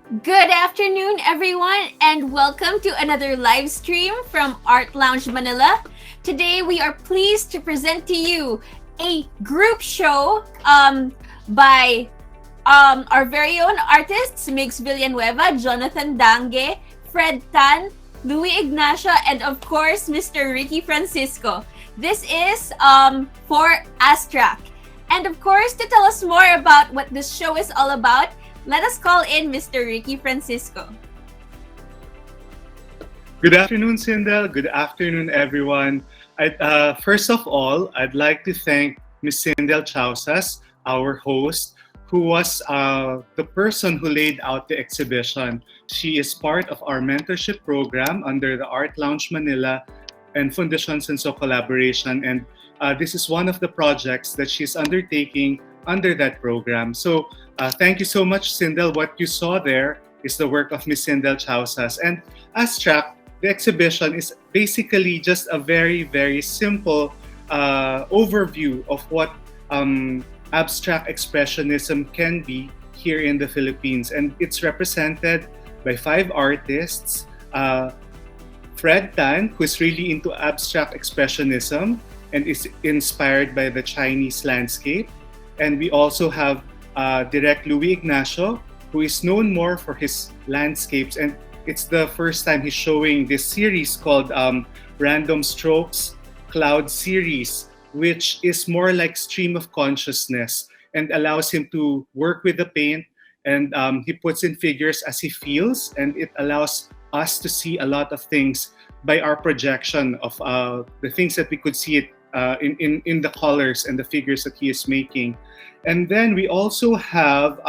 Good afternoon, everyone, and welcome to another live stream from Lounge Manila. Today, we are pleased to present to you a group show by our very own artists, Migs Villanueva, Jonathan Dangue, Fred Tan, Louie Ignacio, and of course, Mr. Ricky Francisco. This is for Astrak. And of course, to tell us more about what this show is all about, let us call in Mr. Ricky Francisco. Good afternoon, Sindel. Good afternoon, everyone. First of all, I'd like to thank Ms. Sindel Chausas, our host, who was the person who laid out the exhibition. She is part of our mentorship program under the Lounge Manila and Fundación Senso collaboration. And this is one of the projects that she's undertaking under that program. So thank you so much, Sindel. What you saw there is the work of Ms. Sindel Chausas. And Astrak, the exhibition is basically just a very, very simple overview of what abstract expressionism can be here in the Philippines. And it's represented by 5 artists. Fred Tan, who is really into abstract expressionism and is inspired by the Chinese landscape. And we also have Direct Louie Ignacio, who is known more for his landscapes. And it's the first time he's showing this series called Random Strokes Cloud Series, which is more like stream of consciousness and allows him to work with the paint. And he puts in figures as he feels, and it allows us to see a lot of things by our projection of the things that we could see it in the colors and the figures that he is making. And then we also have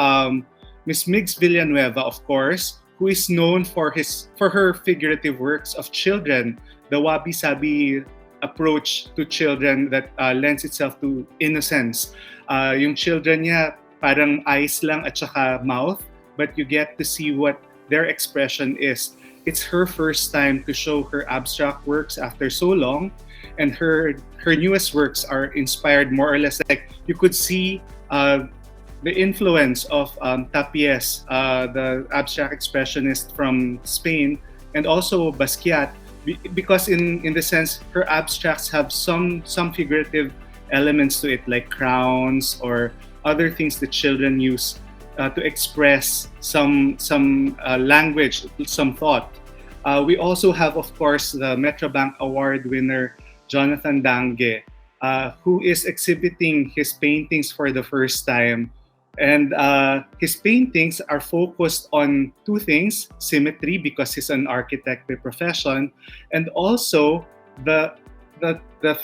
Miss Migs Villanueva, of course, who is known for her figurative works of children, the wabi-sabi approach to children that lends itself to innocence. Yung children niya, parang eyes lang at saka mouth, but you get to see what their expression is. It's her first time to show her abstract works after so long, and her newest works are inspired more or less, like you could see the influence of Tapies, the abstract expressionist from Spain, and also Basquiat, because in the sense her abstracts have some figurative elements to it, like crowns or other things that children use to express some language, some thought. We also have, of course, the Metrobank Award winner Jonathan Dangue, who is exhibiting his paintings for the first time. And his paintings are focused on 2 things: symmetry, because he's an architect by profession, and also the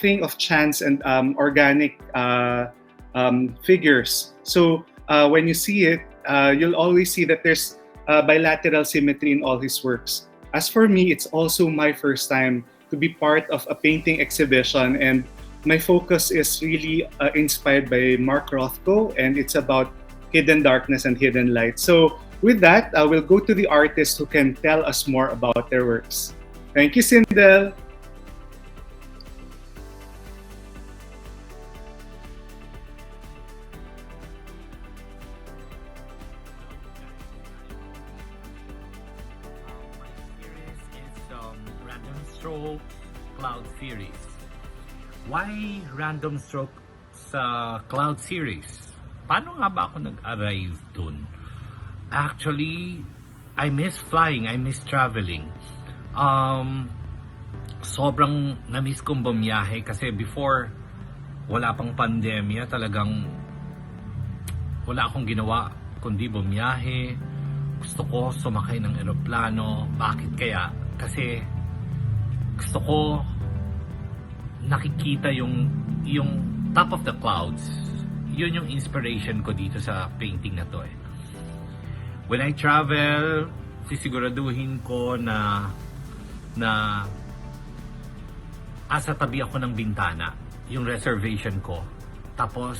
thing of chance and organic figures. So when you see it, you'll always see that there's bilateral symmetry in all his works. As for me, it's also my first time to be part of a painting exhibition, and my focus is really inspired by Mark Rothko, and it's about hidden darkness and hidden light. So with that, I will go to the artists who can tell us more about their works. Thank you, Sindel. Random Stroke Cloud Series. Why Random Stroke sa Cloud Series? Paano nga ba ako nag-arrive dun? Actually, I miss flying, I miss traveling. Sobrang na-miss kong bumiyahe kasi before wala pang pandemya, talagang wala akong ginawa kundi bumiyahe. Gusto ko sumakay ng eroplano. Bakit kaya? Kasi gusto ko nakikita yung top of the clouds. Yun yung inspiration ko dito sa painting na to eh. When I travel, sisiguraduhin ko na asa tabi ako ng bintana, yung reservation ko. Tapos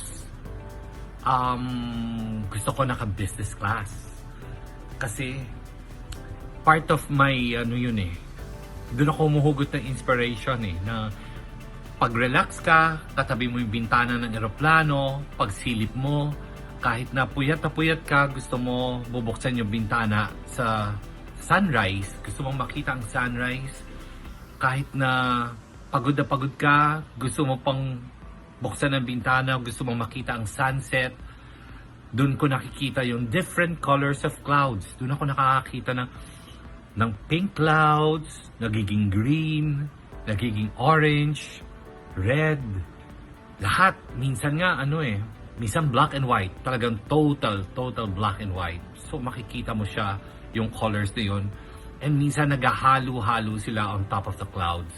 gusto ko naka business class. Kasi part of my doon ako humuhugot ng inspiration na pag-relax ka, katabi mo yung bintana ng eroplano, pagsilip mo, kahit na puyat ka, gusto mo bubuksan yung bintana, sa sunrise, gusto mong makita ang sunrise, kahit na pagod ka, gusto mo pang buksan ang bintana, gusto mong makita ang sunset, doon ko nakikita yung different colors of clouds. Doon ako nakakakita ng pink clouds, nagiging green, nagiging orange, red, lahat. Minsan nga minsan black and white, talagang total black and white. So makikita mo siya, yung colors na yun, and minsan naghahalo-halo sila on top of the clouds.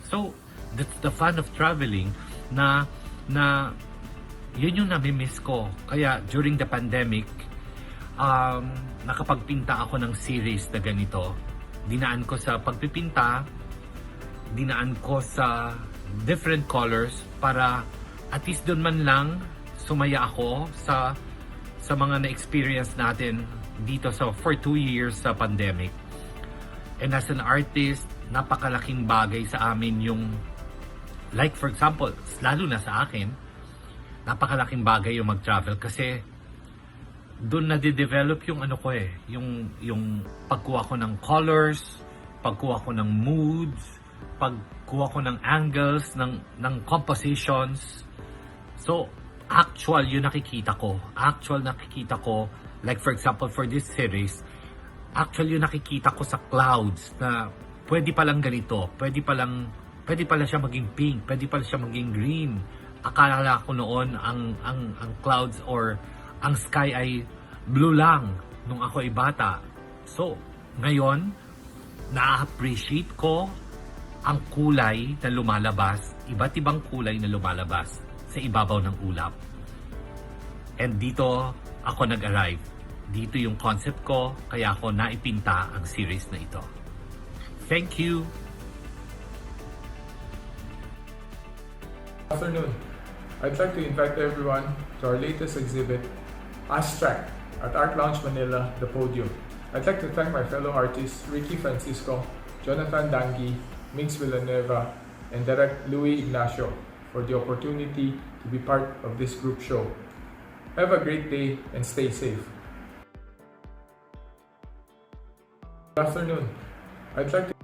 So that's the fun of traveling, na yun yung nami-miss ko. Kaya during the pandemic, nakapagpinta ako ng series na ganito. Dinaan ko sa pagpipinta, dinaan ko sa different colors para at least doon man lang sumaya ako sa mga na-experience natin dito for 2 years sa pandemic. And as an artist, napakalaking bagay sa amin yung, like for example, lalo na sa akin, napakalaking bagay yung mag-travel kasi doon nade-develop yung yung pagkuha ko ng colors, pagkuha ko ng moods, pagkuha ko ng angles, ng compositions. So, actual yung nakikita ko. Like for example, for this series, actually yung nakikita ko sa clouds na pwede palang ganito, pwede pala siya maging pink, pwede pala siya maging green. Akala ko noon ang clouds or ang sky ay blue lang nung ako ay bata. So, ngayon, na-appreciate ko ang kulay na lumalabas, iba't ibang kulay na lumalabas sa ibabaw ng ulap. And dito ako nag-arrive. Dito yung concept ko, kaya ako naipinta ang series na ito. Thank you! Good afternoon. I'd like to invite everyone to our latest exhibit, Astrak, at Art Lounge Manila, The Podium. I'd like to thank my fellow artists Ricky Francisco, Jonathan Dangue, Migs Villanueva, and Direct Louie Ignacio for the opportunity to be part of this group show. Have a great day and stay safe. Good afternoon. I'd like to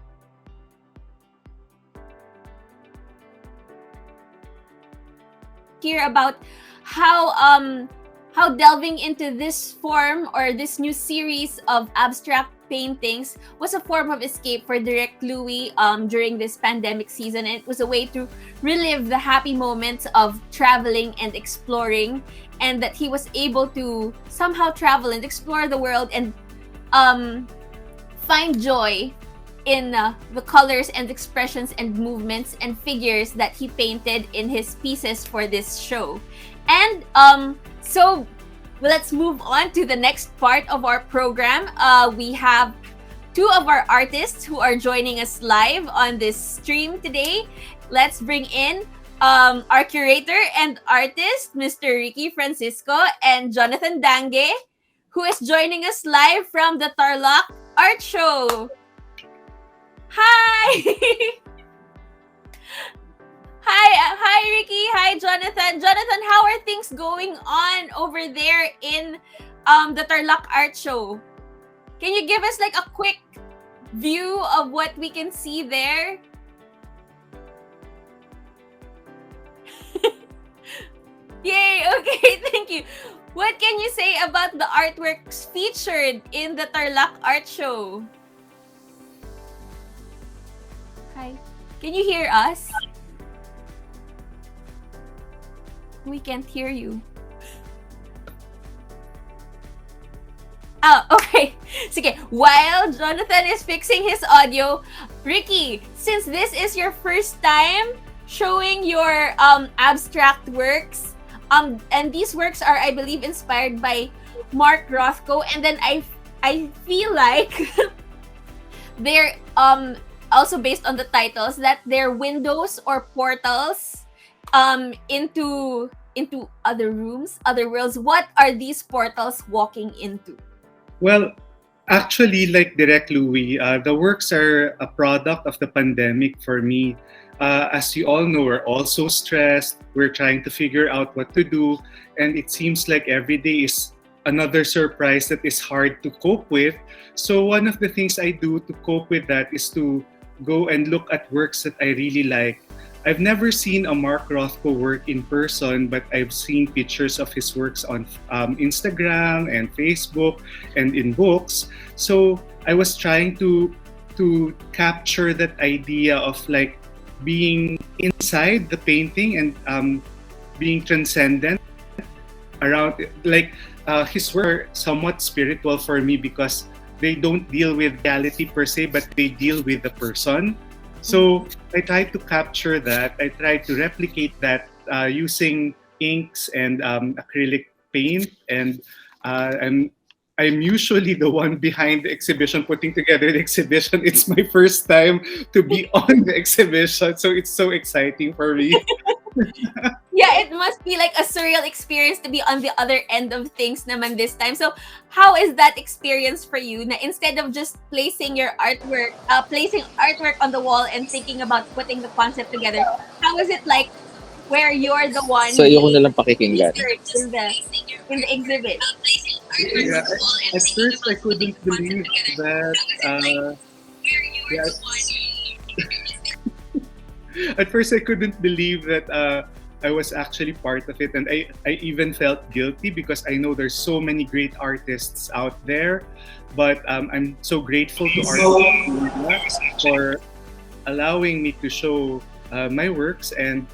hear about how delving into this form or this new series of abstract paintings was a form of escape for Direct Louie during this pandemic season. And it was a way to relive the happy moments of traveling and exploring, and that he was able to somehow travel and explore the world and find joy in the colors and expressions and movements and figures that he painted in his pieces for this show. And so let's move on to the next part of our program. We have two of our artists who are joining us live on this stream today. Let's bring in our curator and artist, Mr. Ricky Francisco and Jonathan Dangue, who is joining us live from the Tarlac Art Show. Hi! Hi Ricky, hi Jonathan. Jonathan, how are things going on over there in the Tarlac Art Show? Can you give us like a quick view of what we can see there? Yay, okay, thank you. What can you say about the artworks featured in the Tarlac Art Show? Hi. Can you hear us? We can't hear you. Oh, okay. Sige, while Jonathan is fixing his audio, Ricky, since this is your first time showing your abstract works, and these works are, I believe, inspired by Mark Rothko, and then I feel like they're also based on the titles that they're windows or portals into other rooms, other worlds. What are these portals walking into? Well, actually, like Direct Louie, the works are a product of the pandemic for me. As you all know, we're all so stressed. We're trying to figure out what to do. And it seems like every day is another surprise that is hard to cope with. So one of the things I do to cope with that is to go and look at works that I really like. I've never seen a Mark Rothko work in person, but I've seen pictures of his works on Instagram and Facebook and in books. So I was trying to capture that idea of like being inside the painting and being transcendent around, like his work are somewhat spiritual for me because they don't deal with reality per se, but they deal with the person. So I try to capture that. I try to replicate that using inks and acrylic paint, and I'm usually the one behind the exhibition, putting together the exhibition. It's my first time to be on the exhibition, so it's so exciting for me. Yeah, it must be like a surreal experience to be on the other end of things naman this time. So, how is that experience for you? Na instead of just placing artwork on the wall and thinking about putting the concept together, how is it like where you're the one So, iyo ko na lang pakikinggan. in the exhibit? Yeah, at first I couldn't believe that. At first I couldn't believe that I was actually part of it, and I even felt guilty because I know there's so many great artists out there, but I'm so grateful to artists for allowing me to show my works, and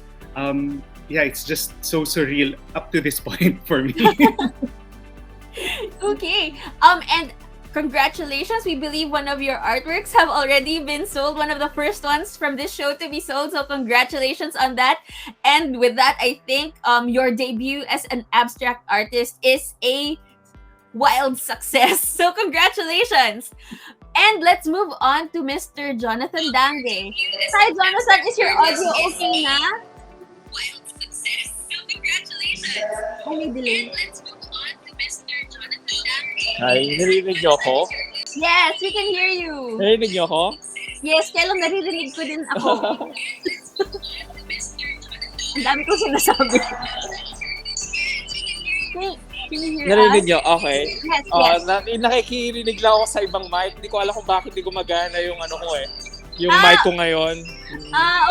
yeah, it's just so surreal up to this point for me. Okay. And congratulations. We believe one of your artworks have already been sold. One of the first ones from this show to be sold. So congratulations on that. And with that, I think your debut as an abstract artist is a wild success. So congratulations. And let's move on to Mr. Jonathan Dangue. Hi, Jonathan. Is your audio okay na? Wild success. So congratulations. Ay, may delay. And let's move on to Mr. Jonathan Dangue. Ay, narinig niyo ako? Yes, we can hear you. Narinig niyo ako? Yes, kaya lang naririnig ko din ako. Ang dami kong sinasabi. Can you hear Narinig us? niyo? Okay. Yes, yes. Nakikirinig lang ako sa ibang mic. Hindi ko alam kung bakit hindi gumagana yung ano ko eh. Yung mic ko ngayon.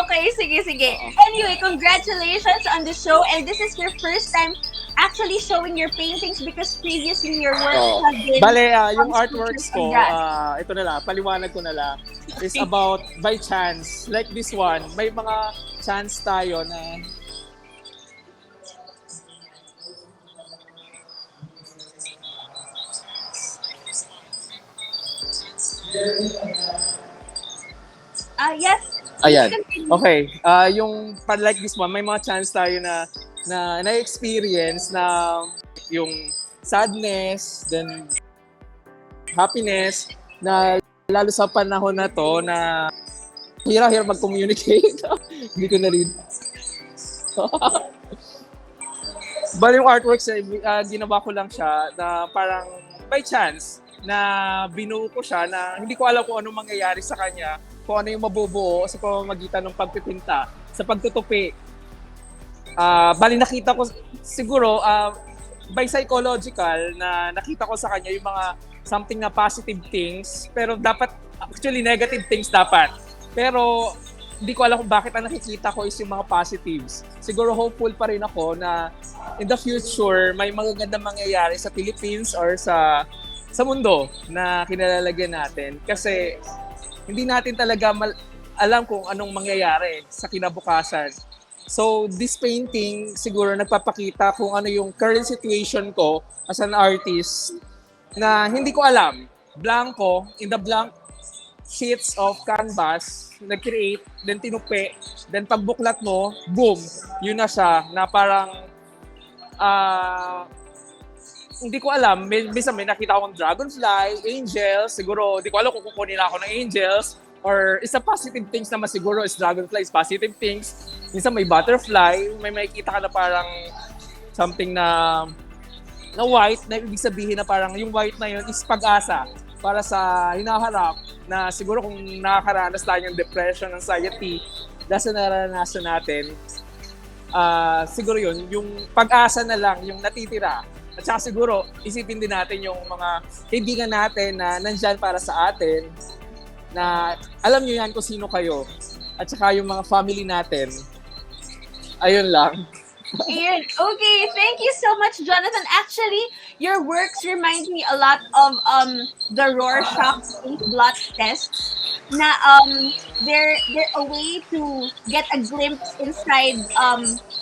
Okay. Sige. Anyway, congratulations on the show. And this is your first time actually showing your paintings because previously your work have been... Bale, yung on artworks sculptures ko, and ito na lang, paliwanag ko na lang, is about by chance. Like this one, may mga chance tayo na yes. ayan. Okay. Yung like this one, may mga chance tayo na na-experience na yung sadness, then happiness, na lalo sa panahon na to na hirap mag-communicate. Hindi ko na rin. Bali yung artworks, ginawa ko lang siya na parang by chance na binuo ko siya na hindi ko alam kung anong mangyayari sa kanya, kung ano yung mabubuo sa pamamagitan ng pagpipinta, sa pagtutupi. Bali nakita ko siguro by psychological na nakita ko sa kanya yung mga something na positive things, pero dapat actually negative things dapat. Pero hindi ko alam kung bakit ang nakikita ko is yung mga positives. Siguro hopeful pa rin ako na in the future may magagandang mangyayari sa Philippines or sa mundo na kinalalagyan natin. Kasi hindi natin talaga alam kung anong mangyayari sa kinabukasan. So this painting siguro nagpapakita kung ano yung current situation ko as an artist na hindi ko alam. Blanco, in the blank sheets of canvas, nag-create, then tinupi, then pagbuklat mo, boom, yun na siya, na parang hindi ko alam, may nakita akong dragonfly, angels, siguro, hindi ko alam kung kukunin ako ng angels, or isa positive things naman siguro is dragonfly is positive things. Minsan may butterfly, may makikita ka na parang something na white, na ibig sabihin na parang yung white na yun is pag-asa para sa hinaharap na siguro kung nakakaranas tayo ng depression, anxiety, dahil sa naranasan natin, siguro yun, yung pag-asa na lang, yung natitira At saka siguro, isipin din natin yung mga kaibigan natin na nandyan para sa atin, na alam nyo yan kung sino kayo. At saka yung mga family natin. Ayun lang. Ayun. Okay, thank you so much, Jonathan. Actually, your works remind me a lot of the Rorschach blot tests. Na they're a way to get a glimpse inside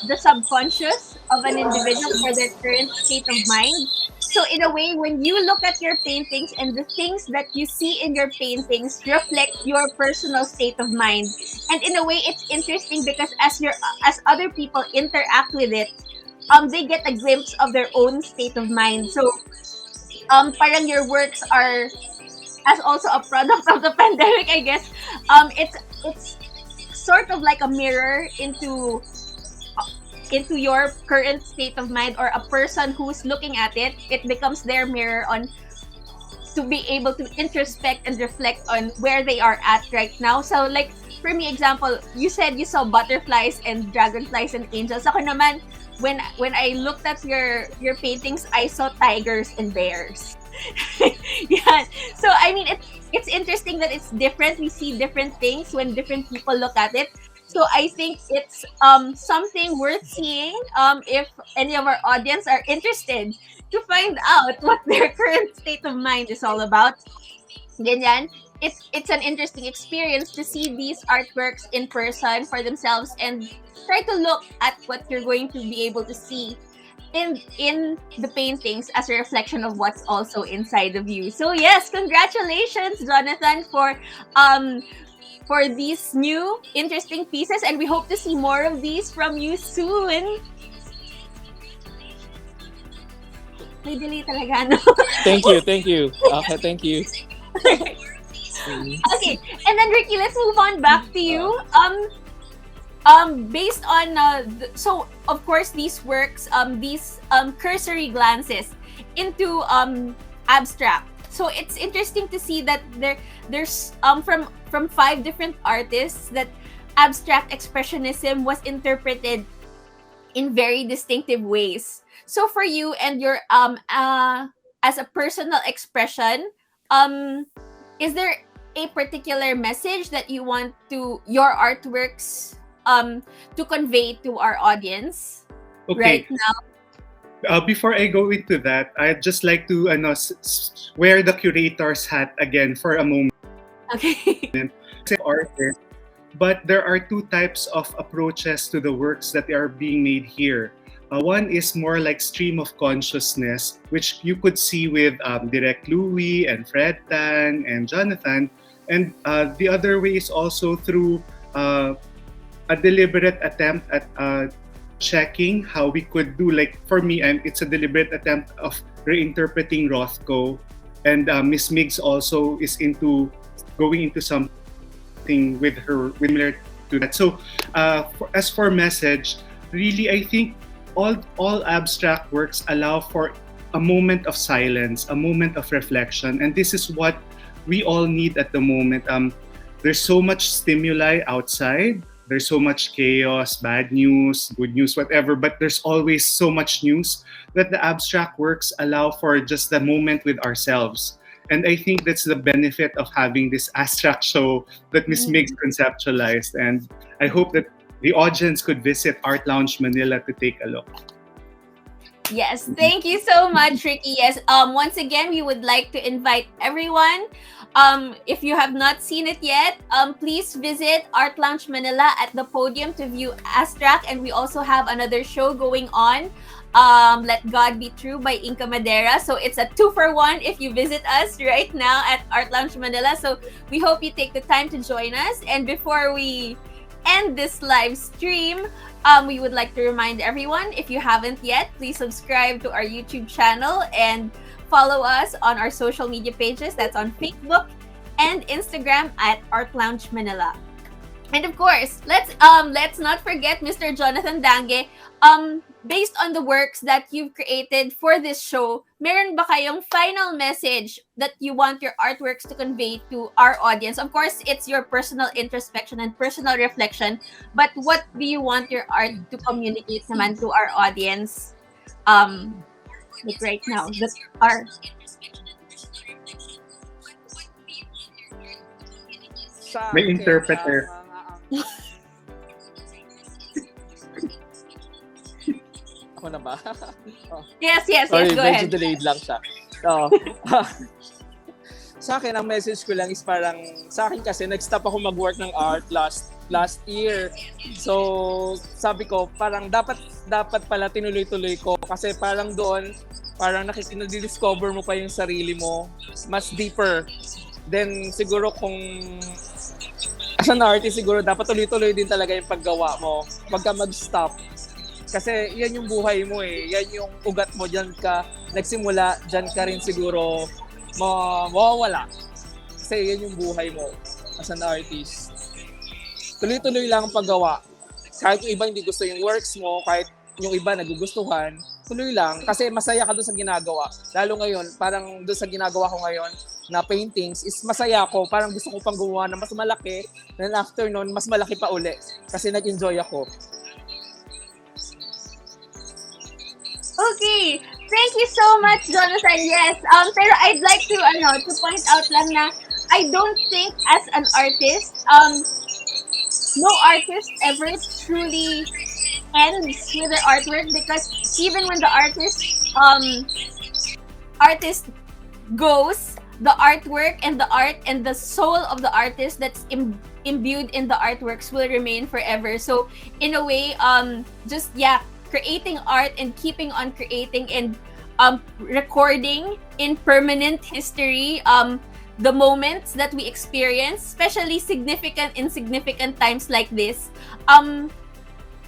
the subconscious of an individual for their current state of mind. So in a way, when you look at your paintings and the things that you see in your paintings reflect your personal state of mind. And in a way, it's interesting because as other people interact with it, they get a glimpse of their own state of mind. So parang your works are as also a product of the pandemic, I guess. It's sort of like a mirror into your current state of mind, or a person who's looking at it. It becomes their mirror on to be able to introspect and reflect on where they are at right now. So like for me, example, you said you saw butterflies and dragonflies and angels. Ako naman, when I looked at your paintings, I saw tigers and bears. Yeah. So I mean, it's interesting that it's different. We see different things when different people look at it. So I think it's something worth seeing if any of our audience are interested to find out what their current state of mind is all about. Ganyan. It's an interesting experience to see these artworks in person for themselves and try to look at what you're going to be able to see in the paintings as a reflection of what's also inside of you. So yes, congratulations, Jonathan, for these new interesting pieces, and we hope to see more of these from you soon. May delay talaga, no? Thank you. Okay, thank you. Okay, and then Ricky, let's move on back to you. Based on so of course these works, these cursory glances into abstract. So it's interesting to see that there's from 5 different artists that abstract expressionism was interpreted in very distinctive ways. So for you and your as a personal expression, is there a particular message that you want your artworks to convey to our audience right now? Before I go into that, I'd just like to wear the curator's hat again for a moment. Okay. Artist, but there are 2 types of approaches to the works that are being made here. One is more like stream of consciousness, which you could see with Direct Louie and Fred Tan and Jonathan. And the other way is also through a deliberate attempt at checking how we could do, like for me, and it's a deliberate attempt of reinterpreting Rothko. And Miss Migs also is going into something with her similar to that. So as for message, really I think all abstract works allow for a moment of silence, a moment of reflection, and this is what we all need at the moment. There's so much stimuli outside, there's so much chaos, bad news, good news, whatever, but there's always so much news that the abstract works allow for just a moment with ourselves. And I think that's the benefit of having this Astrak show that Miss Migs conceptualized. And I hope that the audience could visit Art Lounge Manila to take a look. Yes, thank you so much, Ricky. Yes, once again, we would like to invite everyone. If you have not seen it yet, please visit Art Lounge Manila at the podium to view Astrak. And we also have another show going on, Let God Be True by Inca Madera. So it's a 2-for-1 if you visit us right now at Art Lounge Manila. So we hope you take the time to join us. And before we end this live stream, we would like to remind everyone, if you haven't yet, please subscribe to our YouTube channel and follow us on our social media pages. That's on Facebook and Instagram at Art Lounge Manila. And of course, let's not forget Mr. Jonathan Dangue. Based on the works that you've created for this show, meron ba kayong final message that you want your artworks to convey to our audience? Of course, it's your personal introspection and personal reflection, but what do you want your art to communicate naman to our audience like right Of now course, that yes, your are personal introspection and personal reflection. What do you want your art to communicate? Sa May akin, interpreter. ako na ba? Oh. yes, yes, Sorry, yes, go medyo ahead. delayed lang siya. Oo. Sa akin, ang message ko lang is parang, sa akin kasi, nag-stop ako mag-work ng art last year. So, sabi ko, parang dapat pala tinuloy-tuloy ko kasi parang doon, parang discover mo pa yung sarili mo, mas deeper. Then, siguro kung as an artist, siguro dapat tuloy-tuloy din talaga yung paggawa mo. Huwag ka mag-stop. Kasi yan yung buhay mo eh. Yan yung ugat mo. Diyan ka nagsimula. Diyan ka rin siguro mawawala. Kasi yan yung buhay mo as an artist. Tuloy-tuloy lang ang paggawa. Kahit yung iba hindi gusto yung works mo, kahit yung iba nagugustuhan, tuloy lang. Kasi masaya ka doon sa ginagawa. Lalo ngayon, parang doon sa ginagawa ko ngayon na paintings, is masaya ako. Parang gusto ko pang gumawa na mas malaki. Then after nun, mas malaki pa uli. Kasi nag-enjoy ako. Okay. Thank you so much, Jonathan. Yes. Pero I'd like to point out lang na I don't think as an artist, no artist ever truly ends with their artwork, because even when the artist goes, the artwork and the art and the soul of the artist that's imbued in the artworks will remain forever. So in a way, creating art and keeping on creating and recording in permanent history the moments that we experience, especially insignificant times like this,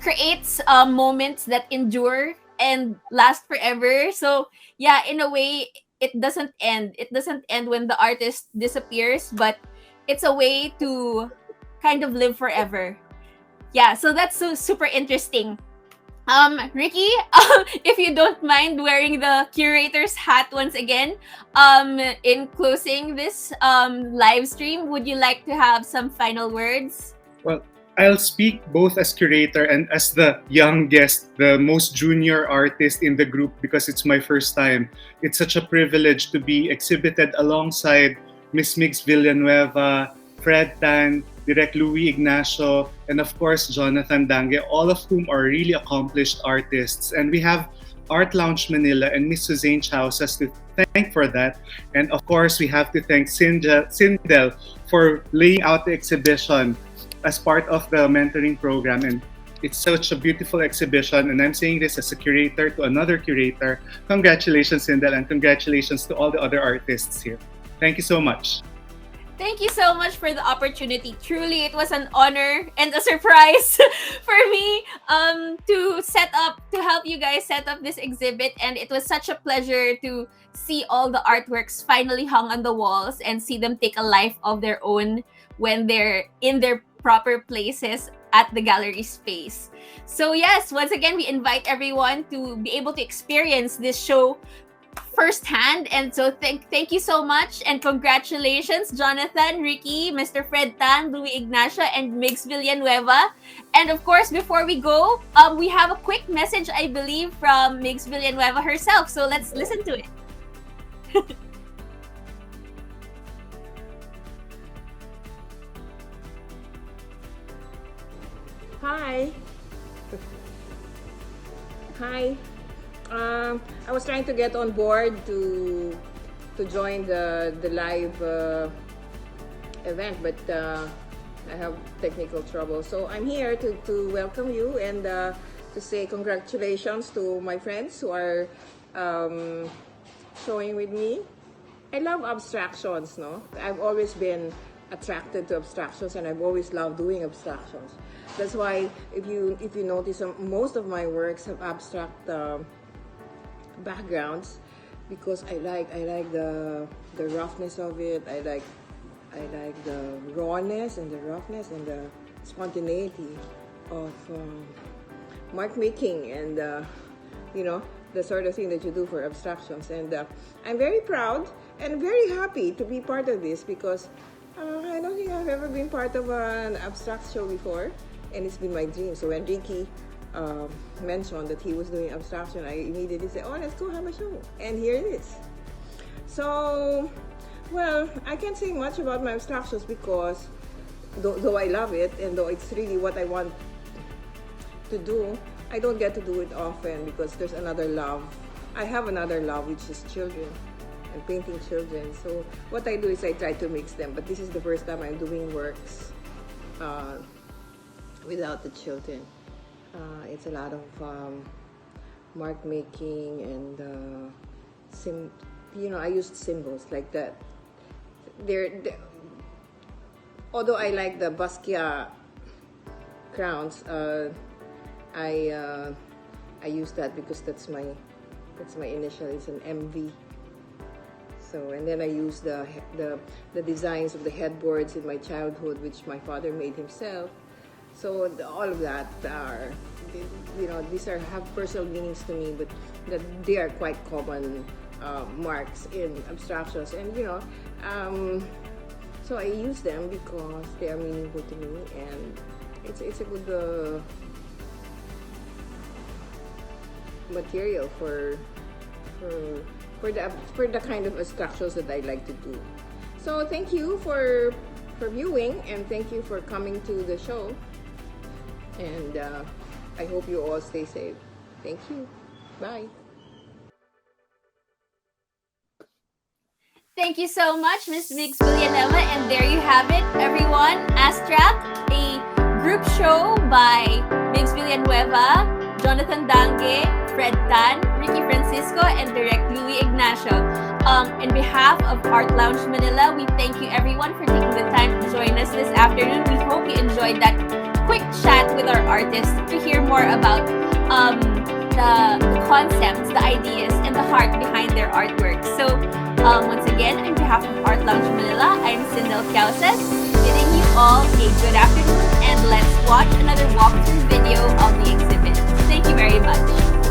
creates moments that endure and last forever. So yeah, in a way, it doesn't end. It doesn't end when the artist disappears, but it's a way to kind of live forever. Yeah, so that's so super interesting. Ricky, if you don't mind wearing the curator's hat once again, in closing this live stream, would you like to have some final words? Well, I'll speak both as curator and as the youngest, the most junior artist in the group, because it's my first time. It's such a privilege to be exhibited alongside Miss Migs Villanueva, Fred Tan, Direct Louie Ignacio, and of course Jonathan Dangue, all of whom are really accomplished artists. And we have Art Lounge Manila and Miss Suzanne Chausas to thank for that. And of course, we have to thank Sindel for laying out the exhibition as part of the mentoring program. And it's such a beautiful exhibition. And I'm saying this as a curator to another curator. Congratulations, Sindel, and congratulations to all the other artists here. Thank you so much. Thank you so much for the opportunity. Truly, it was an honor and a surprise for me to help you guys set up this exhibit. And it was such a pleasure to see all the artworks finally hung on the walls and see them take a life of their own when they're in their proper places at the gallery space. So yes, once again, we invite everyone to be able to experience this show firsthand. And so thank you so much, and congratulations, Jonathan, Ricky, Mr. Fred Tan, Louie Ignacio, and Migs Villanueva. And of course, before we go, we have a quick message, I believe, from Migs Villanueva herself. So let's listen to it. Hi. Hi. I was trying to get on board to join the live event, but I have technical trouble. So I'm here to welcome you and to say congratulations to my friends who are showing with me. I love abstractions, no? I've always been attracted to abstractions, and I've always loved doing abstractions. That's why if you notice, most of my works have abstract backgrounds, because I like the roughness of it. I like the rawness and the roughness and the spontaneity of mark making, and the sort of thing that you do for abstractions. And I'm very proud and very happy to be part of this, because I don't think I've ever been part of an abstract show before, and it's been my dream. So when Ricky mentioned that he was doing abstraction, I immediately said, oh, let's go have a show. And here it is. So, well, I can't say much about my abstractions because though I love it and though it's really what I want to do, I don't get to do it often because there's another love. I have another love, which is children and painting children. So what I do is I try to mix them, but this is the first time I'm doing works without the children. It's a lot of mark making and I used symbols like that. Although I like the Basquiat crowns, I use that because that's my initial. It's an MV. So and then I use the designs of the headboards in my childhood, which my father made himself. So all of that are, these have personal meanings to me, but that they are quite common marks in abstractions, and so I use them because they are meaningful to me, and it's a good material for the kind of abstractions that I like to do. So thank you for viewing, and thank you for coming to the show, and I hope you all stay safe. Thank you. Bye. Thank you so much, Miss Migs Villanueva. And there you have it, everyone. Astrak, a group show by Migs Villanueva, Jonathan Dangue, Fred Tan, Ricky Francisco, and Direct Louie Ignacio. On behalf of Art Lounge Manila, we thank you everyone for taking the time to join us this afternoon. We hope you enjoyed that quick chat with our artists to hear more about the concepts, the ideas, and the heart behind their artwork. So once again, on behalf of Art Lounge Manila, I'm Sindel Causas, bidding you all a good afternoon, and let's watch another walkthrough video of the exhibit. Thank you very much.